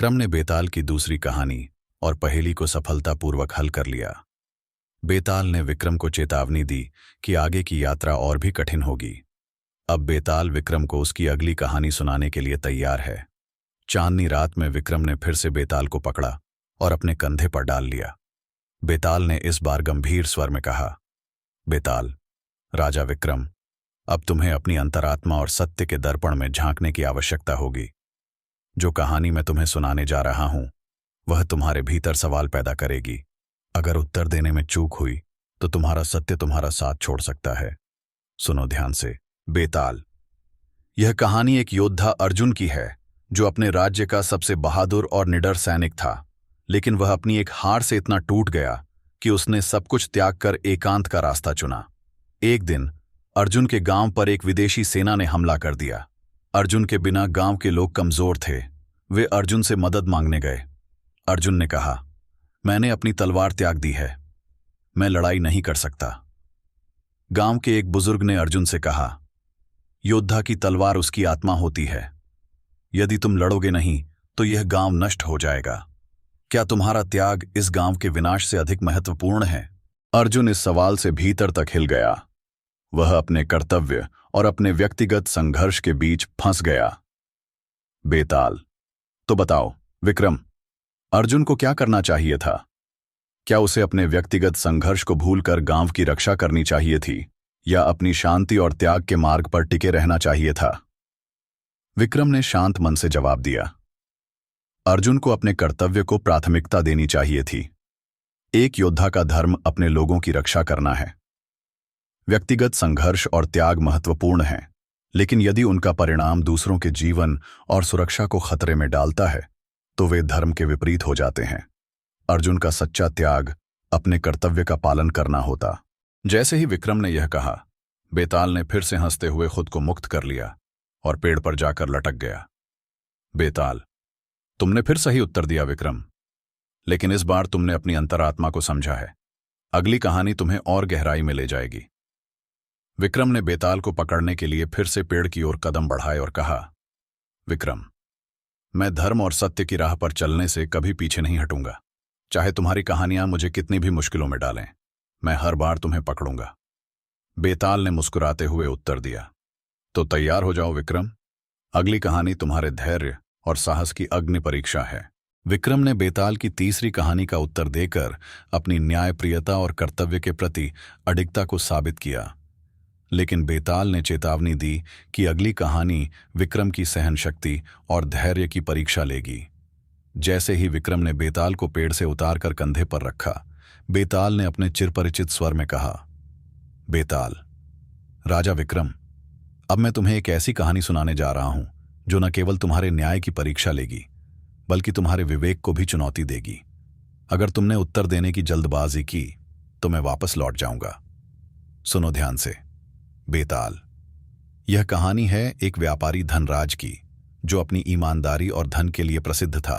विक्रम ने बेताल की दूसरी कहानी और पहेली को सफलतापूर्वक हल कर लिया। बेताल ने विक्रम को चेतावनी दी कि आगे की यात्रा और भी कठिन होगी। अब बेताल विक्रम को उसकी अगली कहानी सुनाने के लिए तैयार है। चांदनी रात में विक्रम ने फिर से बेताल को पकड़ा और अपने कंधे पर डाल लिया। बेताल ने इस बार गंभीर स्वर में कहा, बेताल, राजा विक्रम, अब तुम्हें अपनी अंतरात्मा और सत्य के दर्पण में झांकने की आवश्यकता होगी। जो कहानी मैं तुम्हें सुनाने जा रहा हूं वह तुम्हारे भीतर सवाल पैदा करेगी। अगर उत्तर देने में चूक हुई तो तुम्हारा सत्य तुम्हारा साथ छोड़ सकता है। सुनो ध्यान से। बेताल, यह कहानी एक योद्धा अर्जुन की है जो अपने राज्य का सबसे बहादुर और निडर सैनिक था, लेकिन वह अपनी एक हार से इतना टूट गया कि उसने सब कुछ त्याग कर एकांत का रास्ता चुना। एक दिन अर्जुन के गांव पर एक विदेशी सेना ने हमला कर दिया। अर्जुन के बिना गांव के लोग कमजोर थे। वे अर्जुन से मदद मांगने गए। अर्जुन ने कहा, मैंने अपनी तलवार त्याग दी है, मैं लड़ाई नहीं कर सकता। गांव के एक बुजुर्ग ने अर्जुन से कहा, योद्धा की तलवार उसकी आत्मा होती है। यदि तुम लड़ोगे नहीं तो यह गांव नष्ट हो जाएगा। क्या तुम्हारा त्याग इस गांव के विनाश से अधिक महत्वपूर्ण है? अर्जुन इस सवाल से भीतर तक हिल गया। वह अपने कर्तव्य और अपने व्यक्तिगत संघर्ष के बीच फंस गया। बेताल, तो बताओ विक्रम, अर्जुन को क्या करना चाहिए था? क्या उसे अपने व्यक्तिगत संघर्ष को भूलकर गांव की रक्षा करनी चाहिए थी, या अपनी शांति और त्याग के मार्ग पर टिके रहना चाहिए था? विक्रम ने शांत मन से जवाब दिया, अर्जुन को अपने कर्तव्य को प्राथमिकता देनी चाहिए थी। एक योद्धा का धर्म अपने लोगों की रक्षा करना है। व्यक्तिगत संघर्ष और त्याग महत्वपूर्ण हैं, लेकिन यदि उनका परिणाम दूसरों के जीवन और सुरक्षा को खतरे में डालता है तो वे धर्म के विपरीत हो जाते हैं। अर्जुन का सच्चा त्याग अपने कर्तव्य का पालन करना होता। जैसे ही विक्रम ने यह कहा, बेताल ने फिर से हंसते हुए खुद को मुक्त कर लिया और पेड़ पर जाकर लटक गया। बेताल, तुमने फिर सही उत्तर दिया विक्रम, लेकिन इस बार तुमने अपनी अंतरात्मा को समझा है। अगली कहानी तुम्हें और गहराई में ले जाएगी। विक्रम ने बेताल को पकड़ने के लिए फिर से पेड़ की ओर कदम बढ़ाए और कहा, विक्रम, मैं धर्म और सत्य की राह पर चलने से कभी पीछे नहीं हटूंगा। चाहे तुम्हारी कहानियां मुझे कितनी भी मुश्किलों में डालें, मैं हर बार तुम्हें पकड़ूंगा। बेताल ने मुस्कुराते हुए उत्तर दिया, तो तैयार हो जाओ विक्रम, अगली कहानी तुम्हारे धैर्य और साहस की अग्नि परीक्षा है। विक्रम ने बेताल की तीसरी कहानी का उत्तर देकर अपनी न्यायप्रियता और कर्तव्य के प्रति अडिगता को साबित किया, लेकिन बेताल ने चेतावनी दी कि अगली कहानी विक्रम की सहनशक्ति और धैर्य की परीक्षा लेगी। जैसे ही विक्रम ने बेताल को पेड़ से उतारकर कंधे पर रखा, बेताल ने अपने चिरपरिचित स्वर में कहा, बेताल, राजा विक्रम, अब मैं तुम्हें एक ऐसी कहानी सुनाने जा रहा हूं जो न केवल तुम्हारे न्याय की परीक्षा लेगी बल्कि तुम्हारे विवेक को भी चुनौती देगी। अगर तुमने उत्तर देने की जल्दबाजी की तो मैं वापस लौट जाऊंगा। सुनो ध्यान से। बेताल, यह कहानी है एक व्यापारी धनराज की जो अपनी ईमानदारी और धन के लिए प्रसिद्ध था।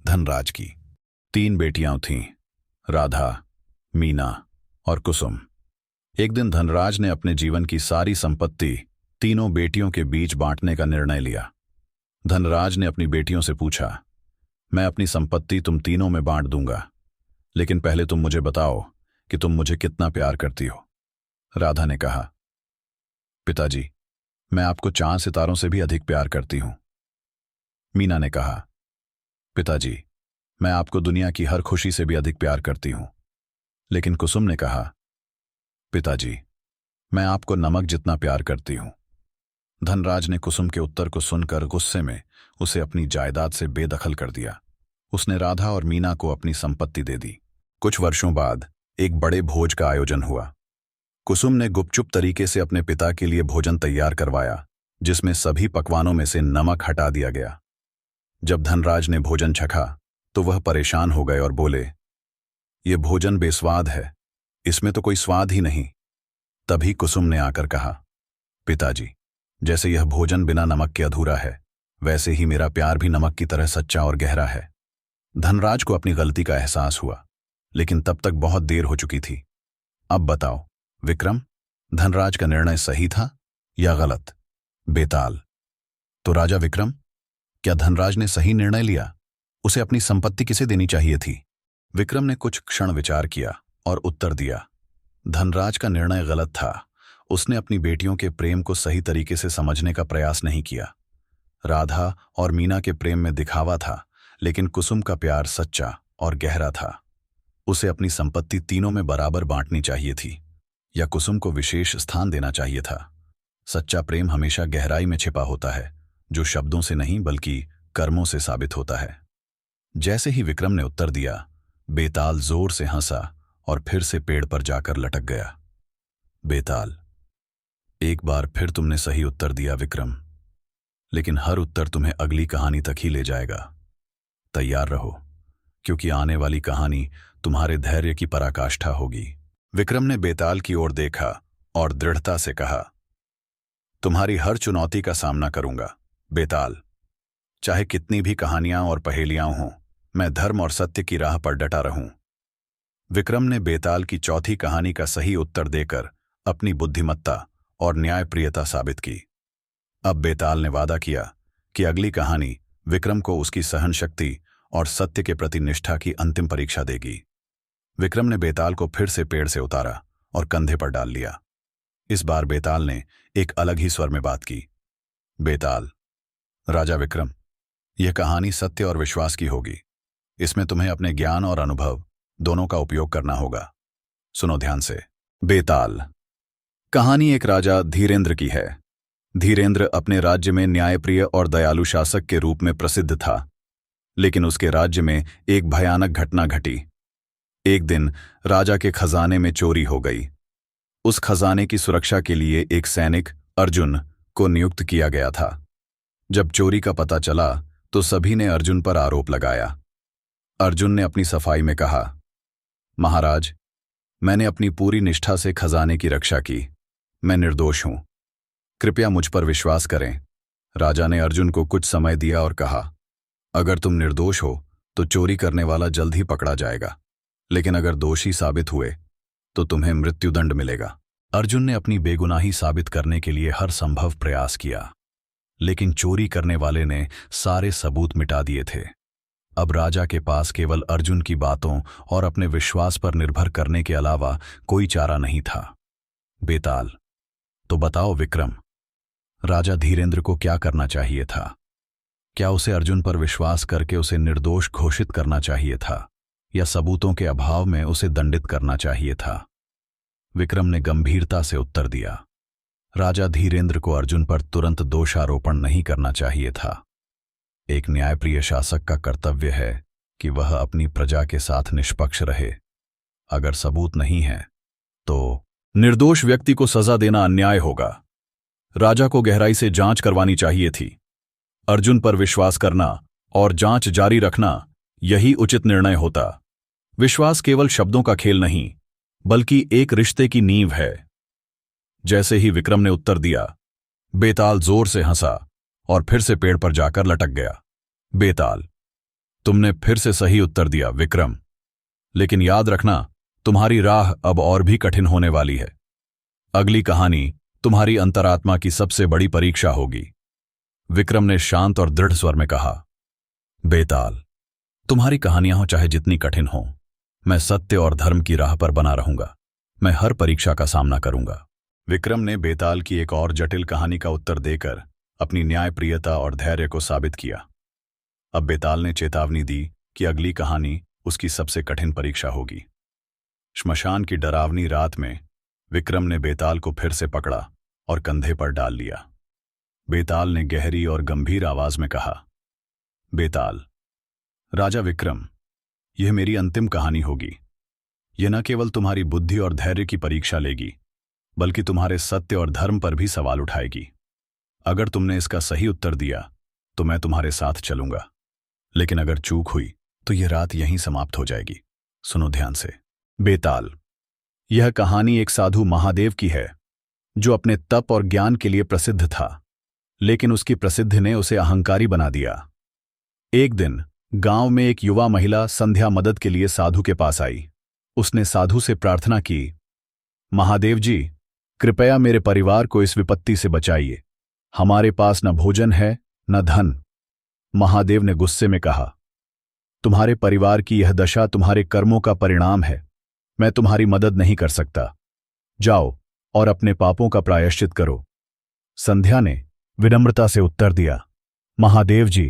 धनराज की 3 बेटियां थीं, राधा, मीना और कुसुम। एक दिन धनराज ने अपने जीवन की सारी संपत्ति तीनों बेटियों के बीच बांटने का निर्णय लिया। धनराज ने अपनी बेटियों से पूछा, मैं अपनी संपत्ति तुम तीनों में बांट दूंगा, लेकिन पहले तुम मुझे बताओ कि तुम मुझे कितना प्यार करती हो। राधा ने कहा, पिताजी, मैं आपको चांद सितारों से भी अधिक प्यार करती हूं। मीना ने कहा, पिताजी, मैं आपको दुनिया की हर खुशी से भी अधिक प्यार करती हूं। लेकिन कुसुम ने कहा, पिताजी, मैं आपको नमक जितना प्यार करती हूं। धनराज ने कुसुम के उत्तर को सुनकर गुस्से में उसे अपनी जायदाद से बेदखल कर दिया। उसने राधा और मीना को अपनी संपत्ति दे दी। कुछ वर्षों बाद एक बड़े भोज का आयोजन हुआ। कुसुम ने गुपचुप तरीके से अपने पिता के लिए भोजन तैयार करवाया, जिसमें सभी पकवानों में से नमक हटा दिया गया। जब धनराज ने भोजन चखा तो वह परेशान हो गए और बोले, यह भोजन बेस्वाद है, इसमें तो कोई स्वाद ही नहीं। तभी कुसुम ने आकर कहा, पिताजी, जैसे यह भोजन बिना नमक के अधूरा है, वैसे ही मेरा प्यार भी नमक की तरह सच्चा और गहरा है। धनराज को अपनी गलती का एहसास हुआ, लेकिन तब तक बहुत देर हो चुकी थी। अब बताओ विक्रम, धनराज का निर्णय सही था या गलत? बेताल, तो राजा विक्रम, क्या धनराज ने सही निर्णय लिया? उसे अपनी संपत्ति किसे देनी चाहिए थी? विक्रम ने कुछ क्षण विचार किया और उत्तर दिया, धनराज का निर्णय गलत था। उसने अपनी बेटियों के प्रेम को सही तरीके से समझने का प्रयास नहीं किया। राधा और मीना के प्रेम में दिखावा था, लेकिन कुसुम का प्यार सच्चा और गहरा था। उसे अपनी संपत्ति तीनों में बराबर बांटनी चाहिए थी, या कुसुम को विशेष स्थान देना चाहिए था। सच्चा प्रेम हमेशा गहराई में छिपा होता है, जो शब्दों से नहीं बल्कि कर्मों से साबित होता है। जैसे ही विक्रम ने उत्तर दिया, बेताल जोर से हंसा और फिर से पेड़ पर जाकर लटक गया। बेताल, एक बार फिर तुमने सही उत्तर दिया विक्रम, लेकिन हर उत्तर तुम्हें अगली कहानी तक ही ले जाएगा। तैयार रहो, क्योंकि आने वाली कहानी तुम्हारे धैर्य की पराकाष्ठा होगी। विक्रम ने बेताल की ओर देखा और दृढ़ता से कहा, तुम्हारी हर चुनौती का सामना करूंगा बेताल। चाहे कितनी भी कहानियां और पहेलियां हों, मैं धर्म और सत्य की राह पर डटा रहूं। विक्रम ने बेताल की चौथी कहानी का सही उत्तर देकर अपनी बुद्धिमत्ता और न्यायप्रियता साबित की। अब बेताल ने वादा किया कि अगली कहानी विक्रम को उसकी सहनशक्ति और सत्य के प्रति निष्ठा की अंतिम परीक्षा देगी। विक्रम ने बेताल को फिर से पेड़ से उतारा और कंधे पर डाल लिया। इस बार बेताल ने एक अलग ही स्वर में बात की। बेताल, राजा विक्रम, यह कहानी सत्य और विश्वास की होगी। इसमें तुम्हें अपने ज्ञान और अनुभव दोनों का उपयोग करना होगा। सुनो ध्यान से। बेताल, कहानी एक राजा धीरेंद्र की है। धीरेंद्र अपने राज्य में न्यायप्रिय और दयालु शासक के रूप में प्रसिद्ध था, लेकिन उसके राज्य में एक भयानक घटना घटी। एक दिन राजा के खजाने में चोरी हो गई। उस खजाने की सुरक्षा के लिए एक सैनिक अर्जुन को नियुक्त किया गया था। जब चोरी का पता चला तो सभी ने अर्जुन पर आरोप लगाया। अर्जुन ने अपनी सफाई में कहा, महाराज, मैंने अपनी पूरी निष्ठा से खजाने की रक्षा की। मैं निर्दोष हूं। कृपया मुझ पर विश्वास करें। राजा ने अर्जुन को कुछ समय दिया और कहा, अगर तुम निर्दोष हो तो चोरी करने वाला जल्द ही पकड़ा जाएगा, लेकिन अगर दोषी साबित हुए तो तुम्हें मृत्युदंड मिलेगा। अर्जुन ने अपनी बेगुनाही साबित करने के लिए हर संभव प्रयास किया, लेकिन चोरी करने वाले ने सारे सबूत मिटा दिए थे। अब राजा के पास केवल अर्जुन की बातों और अपने विश्वास पर निर्भर करने के अलावा कोई चारा नहीं था। बेताल, तो बताओ विक्रम, राजा धीरेंद्र को क्या करना चाहिए था? क्या उसे अर्जुन पर विश्वास करके उसे निर्दोष घोषित करना चाहिए था, या सबूतों के अभाव में उसे दंडित करना चाहिए था? विक्रम ने गंभीरता से उत्तर दिया, राजा धीरेंद्र को अर्जुन पर तुरंत दोषारोपण नहीं करना चाहिए था। एक न्यायप्रिय शासक का कर्तव्य है कि वह अपनी प्रजा के साथ निष्पक्ष रहे। अगर सबूत नहीं है तो निर्दोष व्यक्ति को सजा देना अन्याय होगा। राजा को गहराई से जांच करवानी चाहिए थी। अर्जुन पर विश्वास करना और जांच जारी रखना, यही उचित निर्णय होता। विश्वास केवल शब्दों का खेल नहीं, बल्कि एक रिश्ते की नींव है। जैसे ही विक्रम ने उत्तर दिया, बेताल जोर से हंसा और फिर से पेड़ पर जाकर लटक गया। बेताल, तुमने फिर से सही उत्तर दिया विक्रम, लेकिन याद रखना, तुम्हारी राह अब और भी कठिन होने वाली है। अगली कहानी तुम्हारी अंतरात्मा की सबसे बड़ी परीक्षा होगी। विक्रम ने शांत और दृढ़ स्वर में कहा, बेताल, तुम्हारी कहानियां हो चाहे जितनी कठिन हो, मैं सत्य और धर्म की राह पर बना रहूंगा। मैं हर परीक्षा का सामना करूंगा। विक्रम ने बेताल की एक और जटिल कहानी का उत्तर देकर अपनी न्यायप्रियता और धैर्य को साबित किया। अब बेताल ने चेतावनी दी कि अगली कहानी उसकी सबसे कठिन परीक्षा होगी। श्मशान की डरावनी रात में विक्रम ने बेताल को फिर से पकड़ा और कंधे पर डाल लिया। बेताल ने गहरी और गंभीर आवाज में कहा, बेताल, राजा विक्रम, यह मेरी अंतिम कहानी होगी। यह न केवल तुम्हारी बुद्धि और धैर्य की परीक्षा लेगी, बल्कि तुम्हारे सत्य और धर्म पर भी सवाल उठाएगी। अगर तुमने इसका सही उत्तर दिया तो मैं तुम्हारे साथ चलूंगा, लेकिन अगर चूक हुई तो यह रात यहीं समाप्त हो जाएगी। सुनो ध्यान से। बेताल, यह कहानी एक साधु महादेव की है, जो अपने तप और ज्ञान के लिए प्रसिद्ध था, लेकिन उसकी प्रसिद्धि ने उसे अहंकारी बना दिया। एक दिन गांव में एक युवा महिला संध्या मदद के लिए साधु के पास आई। उसने साधु से प्रार्थना की, महादेव जी, कृपया मेरे परिवार को इस विपत्ति से बचाइए। हमारे पास न भोजन है न धन। महादेव ने गुस्से में कहा, तुम्हारे परिवार की यह दशा तुम्हारे कर्मों का परिणाम है। मैं तुम्हारी मदद नहीं कर सकता। जाओ और अपने पापों का प्रायश्चित करो। संध्या ने विनम्रता से उत्तर दिया, महादेव जी,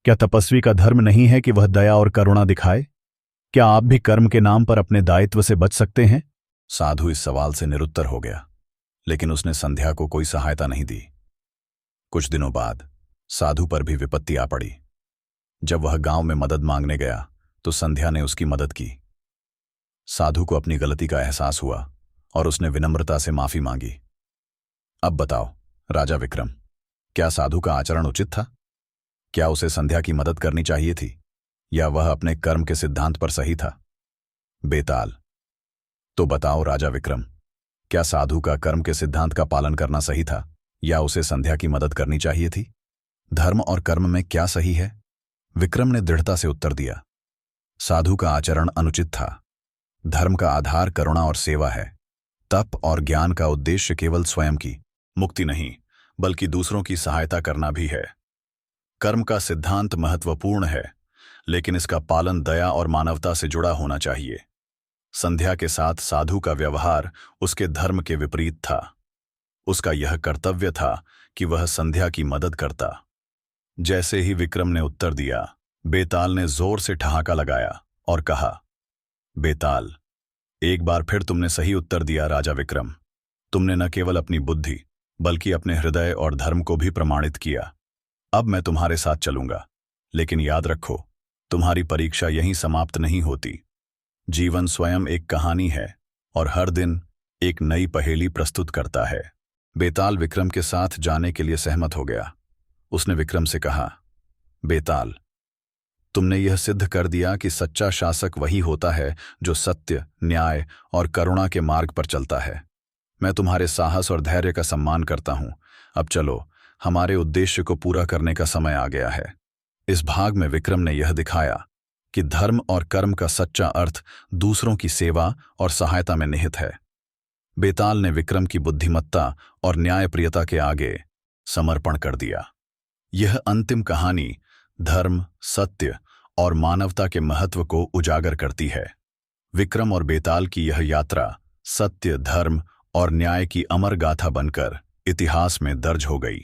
क्या तपस्वी का धर्म नहीं है कि वह दया और करुणा दिखाए? क्या आप भी कर्म के नाम पर अपने दायित्व से बच सकते हैं? साधु इस सवाल से निरुत्तर हो गया, लेकिन उसने संध्या को कोई सहायता नहीं दी। कुछ दिनों बाद साधु पर भी विपत्ति आ पड़ी। जब वह गांव में मदद मांगने गया तो संध्या ने उसकी मदद की। साधु को अपनी गलती का एहसास हुआ और उसने विनम्रता से माफी मांगी। अब बताओ राजा विक्रम, क्या साधु का आचरण उचित था? क्या उसे संध्या की मदद करनी चाहिए थी, या वह अपने कर्म के सिद्धांत पर सही था? बेताल, तो बताओ राजा विक्रम, क्या साधु का कर्म के सिद्धांत का पालन करना सही था, या उसे संध्या की मदद करनी चाहिए थी? धर्म और कर्म में क्या सही है? विक्रम ने दृढ़ता से उत्तर दिया, साधु का आचरण अनुचित था। धर्म का आधार करुणा और सेवा है। तप और ज्ञान का उद्देश्य केवल स्वयं की मुक्ति नहीं, बल्कि दूसरों की सहायता करना भी है। कर्म का सिद्धांत महत्वपूर्ण है, लेकिन इसका पालन दया और मानवता से जुड़ा होना चाहिए। संध्या के साथ साधु का व्यवहार उसके धर्म के विपरीत था। उसका यह कर्तव्य था कि वह संध्या की मदद करता। जैसे ही विक्रम ने उत्तर दिया, बेताल ने जोर से ठहाका लगाया और कहा, बेताल, एक बार फिर तुमने सही उत्तर दिया राजा विक्रम। तुमने न केवल अपनी बुद्धि बल्कि अपने हृदय और धर्म को भी प्रमाणित किया। अब मैं तुम्हारे साथ चलूंगा, लेकिन याद रखो, तुम्हारी परीक्षा यहीं समाप्त नहीं होती। जीवन स्वयं एक कहानी है और हर दिन एक नई पहेली प्रस्तुत करता है। बेताल विक्रम के साथ जाने के लिए सहमत हो गया। उसने विक्रम से कहा, बेताल, तुमने यह सिद्ध कर दिया कि सच्चा शासक वही होता है जो सत्य, न्याय और करुणा के मार्ग पर चलता है। मैं तुम्हारे साहस और धैर्य का सम्मान करता हूं। अब चलो, हमारे उद्देश्य को पूरा करने का समय आ गया है। इस भाग में विक्रम ने यह दिखाया कि धर्म और कर्म का सच्चा अर्थ दूसरों की सेवा और सहायता में निहित है। बेताल ने विक्रम की बुद्धिमत्ता और न्यायप्रियता के आगे समर्पण कर दिया। यह अंतिम कहानी धर्म, सत्य और मानवता के महत्व को उजागर करती है। विक्रम और बेताल की यह यात्रा सत्य, धर्म और न्याय की अमर गाथा बनकर इतिहास में दर्ज हो गई।